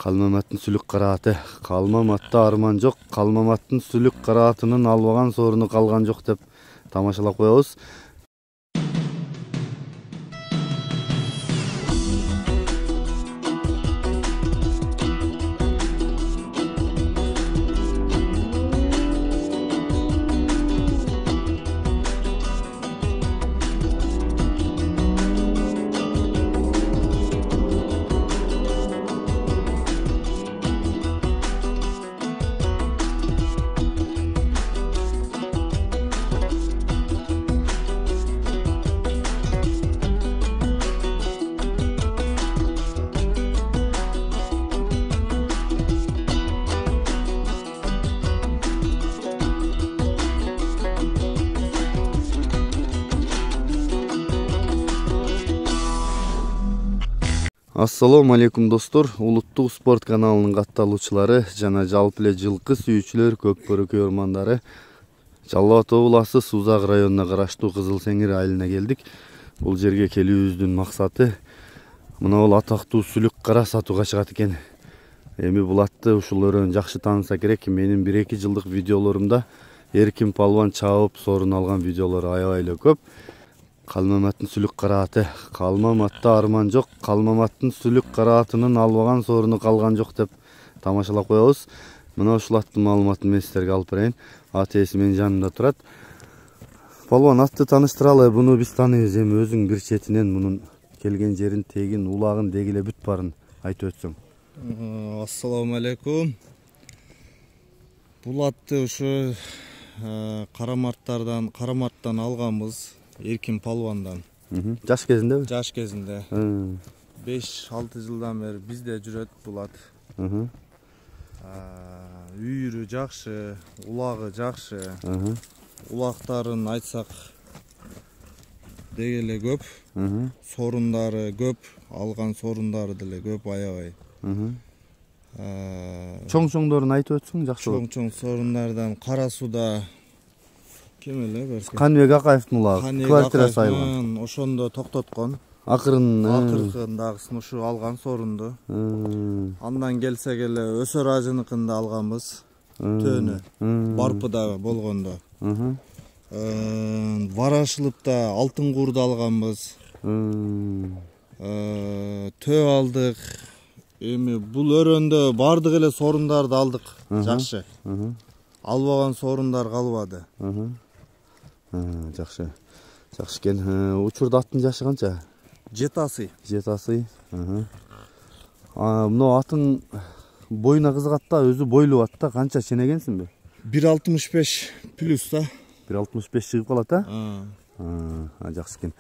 Kalmamаттın sülük karaаты. Kalmamatta арман жоқ. Kalmamаттın sülük karaatının албаган сооруну калган жок деп тамашалап коебуз. Assalamu alaikum достор. Улуттук спорт каналынын катталуучулары жана жалпы эле жылкы сүйүүчүлөр, көк бөрөкөй ормандары. Жалал Абад областы Сузак районуна караштуу Кызыл Сеңир айылына келдик. Бул жерге келүүбүздүн максаты мына бул атактуу сүлүк кара сатууга чыгат экен. Эми бул атты ушул өрөөнү жакшы тааныса керек. Менин 1-2 жылдык видеолорумда Эркин палван чабып сорун алган видеолор аябай эле көп. Kalmamаттын сүлүк карааты. Kalmamatta арман жок. Kalmamаттын сүлүк караатынын албаган сооруну калган жок деп тамашалап коебуз. Мына ушул аттын маалыматын мен сиздерге алып берейин. Ат ээси менин жанымда турат. Палван, атты тааныштыралы. Буну биз тааныйбыз. Эми өзүң бир четинен мунун келген жерин, тегин, улагын, деги эле бүт барын айтып өтсөң. Ассаламу алейкум. Бул атты ушу Карамарттан алганбыз. Эркин палвандан. Жаш кезинде? Жаш кезинде. 5-6 жылдан бери бизде жүрөт бул ат. Үйүрү жакшы, улагы жакшы. Улактарын айтсак деги эле көп. Сорундары көп, алган сорундары деле көп аябай. Чоң-чоңдорун айтып өтсөң жакшы болот. Чоң-чоң сорундардан Кара Сууда кем эле берсе? Каныбек Акаевдин улагы, квартира сайылган. Ошондо токтоткон. Акырындагысын ушу алган сорунду. Андан келсек эле Өсөр ажыныкында алганбыз. Төөнү. Барпыда болгондо. Варашылыпта Алтын Куурду алганбыз. Төө алдык. Эми бул өрөөндө бардык эле сорундарды алдык. Жакшы. Албаган сорундар калбады. Жакшы. Жакшы экен. Учурда аттын жашы канча? 7 асый. 7 асый. Мына аттын боюна кызыгат да, өзү бойлуу ат да, канча ченегенсиңби? 1.65 плюс да. 1.65 чыгып калат да? Жакшы экен.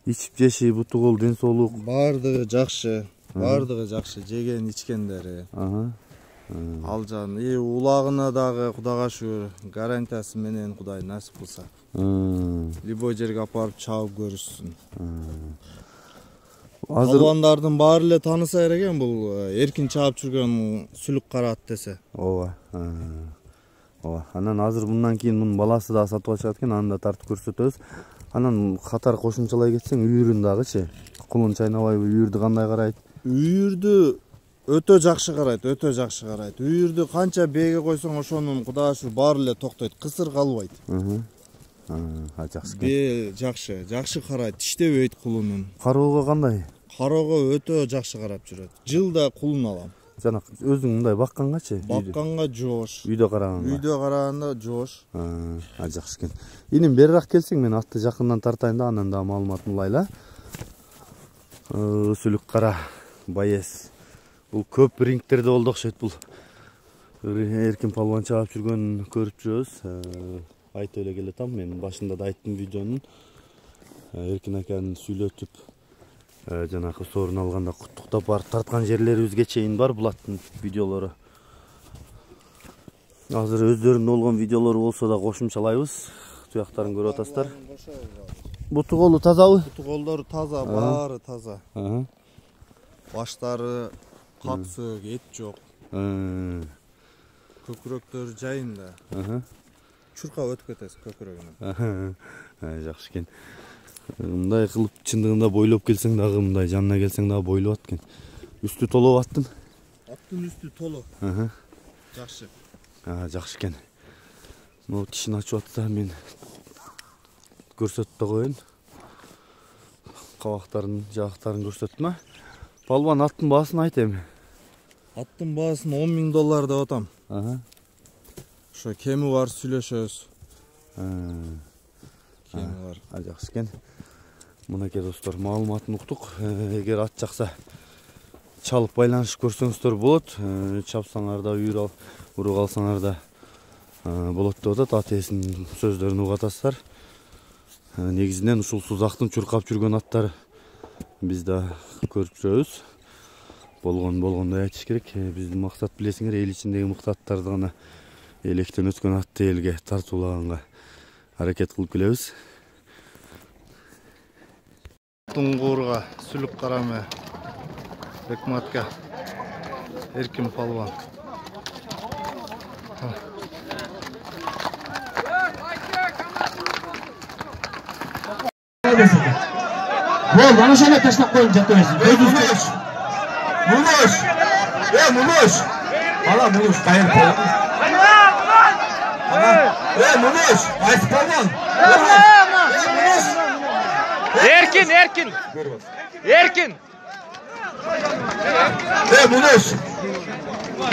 Ичип жеши, буту кол, ден соолук бардыгы жакшы. Бардыгы жакшы, жеген ичкендери. Алжан, улагына дагы Кудайга шүгүр, гарантиясы менен Кудай насип кылса. Любой жерге апарып чабып көрүшсүн. Палвандардын баары эле тааныса керек бул эркин чабып жүргөн сүлүк караат десе. Ооба. Анан азыр мындан кийин мунун баласы да сатууга чыгат экен, аны да тартып көрсөтөбүз. Анан катар кошумчалай кетсең, үйүрүн дагы чы? Кулун чайнабайбы, үйүрдү кандай карайт? Үйүрдү өтө жакшы карайт, өтө жакшы карайт. Үйүрдү канча бээге койсоң, ошонун Кудайга шүгүр баары эле токтойт, кысыр калбайт. Жакшы. Бээ жакшы, жакшы карайт, тиштебейт кулунун. Кароого кандай? Кароого өтө жакшы карап жүрөт. Жылда кулун алам. Жана өзүң мындай баккангачы? Бакканга жоош. Үйдө караганга? Үйдө караганда жоош. Жакшы экен. Иним берирак келсең, мен атты жакындан тартайын да, анан да маалыматын улайлы. Сүлүк кара байес. Бул көп рингтерде болду окшойт. Бул Эркин палван чабып жүргөнүн көрүп жүрөбүз. Айтып эле келатам, мен башында да айттым видеонун. Эркин аканын сүйлөтүп, жанагы сорун алганда куттуктап барып тарткан жерлерибизге чейин бар бул аттын видеолору. Азыр өздөрүнүн болгон видеолору болсо да кошумчалайбыз. Туяктарын көрүп атасыздар. Буту колу тазабы? Буту колдору таза, баары таза. Баштары капсык, эт жок. Көкүрөктөрү жайында. Чуркап өтүп кетесиз көкүрөгүнөн. Жакшы экен. Мындай кылып чындыгында бойлоп келсең дагы, мындай жанына келсең дагы бойлоп ат экен. Үстү толуп аттын? Астын үстү толу. Жакшы. Жакшы экен. Мына тишин ачып атса мен көрсөтүп да коеюн. Кабактарын, жактарын көрсөттүм. Палбан аттын баасын айт эми. Аттын баасын $10.000 деп атам. Ошо кеми бар сүйлөшөбүз. Кеми бар. Жакшы экен. Мынакей достор, маалыматын уктук. Эгер ат жакса чалып байланышып көрсөңүздөр болот. Чапсаңар да, уруп алсаңар да болот деп атат. Ат ээсинин сөздөрүн угуп атасыздар. Негизинен ушул сузактын чуркап жүргөн аттары биз да көрүп жүрөбүз. Болгондой айтыш керек. Биздин максат билесиңер, эл ичиндеги мыкты аттарды гана, электен өткөн атты элге тартуулаганга аракет кылып келебиз. Туңгуурга сүлүк карамы Бекматка Эркин палван. Бол, бана шола таштап коюп жатабыз. Мунуш! Мунуш! Бала Мунуш кайыр палван. Мунуш! Айсы палван. Эркин! Мунуш!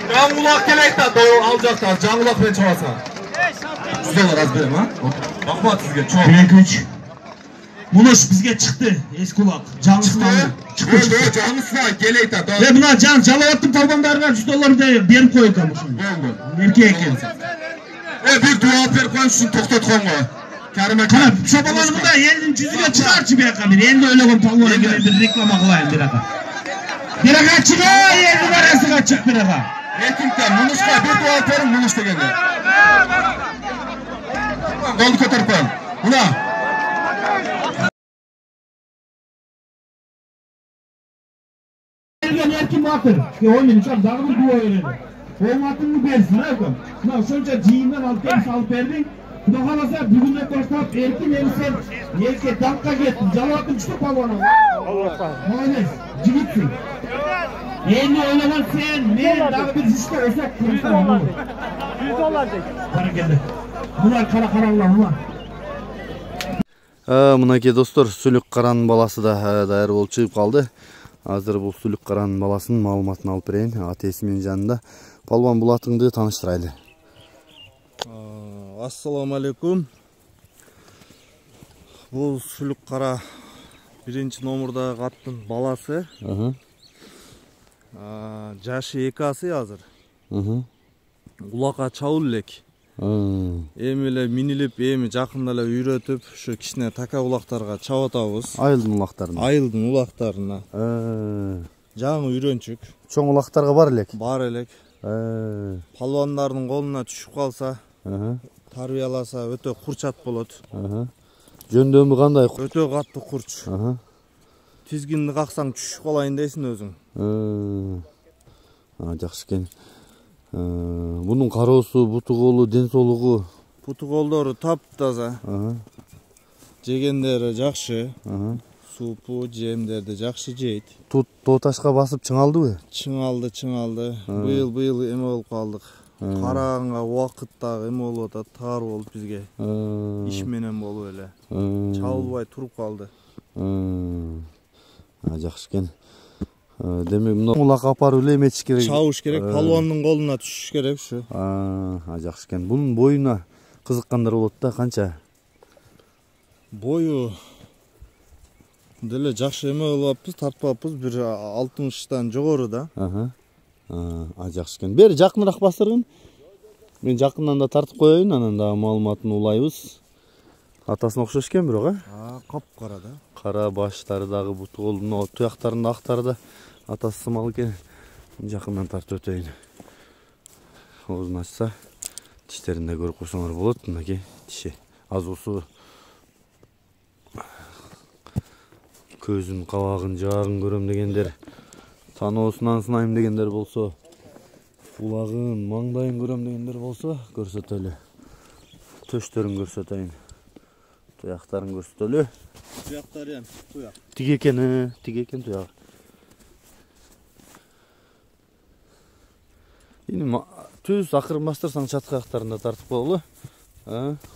Жаңгулак келейт да, ал жакта жаңгулак менен чабасың. $100 аз берем, Рахмат сизге, чоң. 2-3. Мунуш бизге чыкты, эски улак. Чыкты. Жаңысына келейт да. Мына жалабаттын палбандарына $100 берип коюкам ушуну. Болду. Эрке экен. Бир дуа берип коюшун токтотконго. Карап, шабаланымда елдің жүзіге çıkarчы бияқа бір. Енді ойлаған палуан екен бір реклама қылайын бирақа. Бирақа çıға, елдің арасыға çık бирақа. Еркінтен, Мунушқа бір дуа берін Мунуш дегенде. Қолды көтеріп қойын. Мұна. Еркін батыр. Оймен ұшақ зағымын дуа өреді. Олматыңы берсін, өкім. Мына шонша жиыннан алып бердің. Құда қаласа бүгіннен бастап Эркин емсен елке даңққа кеттің. Жалуатын күшті палуана. Молодец, жігітсің. Енді ойлаған сен, мен дағы бір жүшті осақ құрыстан болады. $100 дейін. Баракелді. Мұнар қара-қаралар, мұнар. Мынакей достор, сүлүк каранын баласы да даяр болуп чыгып калды. Азыр бул сүлүк каранын баласынын маалыматын алып берейин. Ат ээси менин жанында. Палван, бул атыңды тааныштырайлы. Ассаламу алейкум. Бул сүлүк кара 1-ci номурдагы аттын баласы. Жашы 2 асы азыр. Улакка чабыл элек. Эми эле минилип, эми жакында эле үйрөтүп, ушу кичине така улактарга чабып атабыз. Айылдын улактарына. Айылдын улактарына. Жаңы үйрөнчүк. Чоң улактарга бар элек. Бар элек. Палвандардын колуна түшүп калса, тарбияласа өтө курчат болот. Жөндөмү кандай? Өтө катты курч. Тизгинди каксаң түшүп калайын дейсиң өзүң. Жакшы экен. Бунун кароосу, буту колу, ден соолугу? Буту колдору таптаза. Жегендери жакшы. Супу, жемдерди жакшы жейт. Тоо ташка басып чыңалдыбы? Чыңалды. Быйыл эме болуп калдык. Караганга убакыт дагы эме болуп атат, таар болуп бизге. Иш менен болуп эле. Чабылбай туруп калды. Жакшы экен. Демек, мына улакка апарып эле эметиш керек. Чабыш керек, палвандын колуна түшүш керек ушу. Жакшы экен. Бунун боюна кызыккандар болот да, канча? Бою деле жакшы эме кылыппыз, тартпаппыз, бир 60-тан жогору да. Жакшы экен. Бери жакыныраак бастыргын. Мен жакындан да тартып коеюн, анан дагы маалыматын улайбыз. Атасына окшош экен бирок, капкара да. Кара баштары дагы, буту колунун туяктарында актары да атасы сымал экен. Жакындан тартып өтөйүн. Оозун ачса, тиштерин да көрүп койсоңор болот. Мынакей тиши. Азуусу көзүн, кабагын, жаагын көрөм дегендер, таноосунан сынайм дегендер болсо, улагын, маңдайын көрөм дегендер болсо, көрсөтөлү. Төштөрүн көрсөтөйүн. Туяктарын көрсөтөлү. Туяктары эм, туяк. Тиги экен туяк. Эми түз акырын бастырсаң чатка актарында тартып койгула.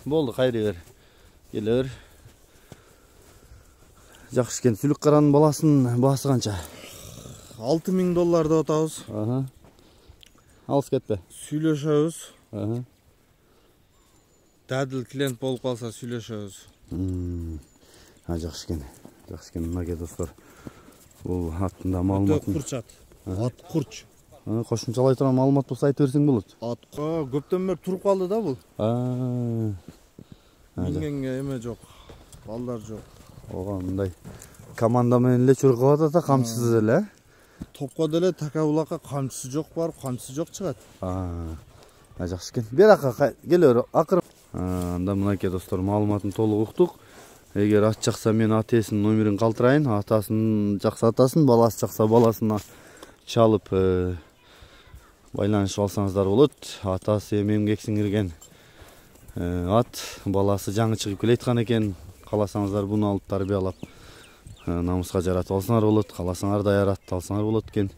Болду, кайры бер. Келе бер. Жакшы экен. Сүлүк каранын баласынын баасы канча? $6000 деп атабыз. Алыс кетпе. Сүйлөшөбүз. Дадыл клиент болуп калса сүйлөшөбүз. Жакшы экен. Жакшы экен, мынакей достор. Бул аттында маалыматын. Курчат. Ат курч. Кошумчалай турган маалымат болсо айтып берсең болот. Атка көптөн бери туруп калды да бул. Мингенге эме жок. Балдар жок. Ого, мындай команда менен эле чуркап атат да, камчысыз эле. Топко деле такабулакка камчысы жок барып, камчысы жок чыгат. Жакшы экен. Бер ака келе бер, акырын. Анда мынакей достор, маалыматын толук уктук. Эгер ат жакса мен ат ээсинин номерин калтырайын, атасын жакса атасын, баласы жакса баласына чалып байланышып алсаңыздар болот. Атасы эми эмгек сиңирген ат, баласы жаңы чыгып келеаткан экен. Каласаңыздар буну алып тарбиялап намыска жаратып алсаңар болот. Каласаңар даяр ат алсаңар болот экен.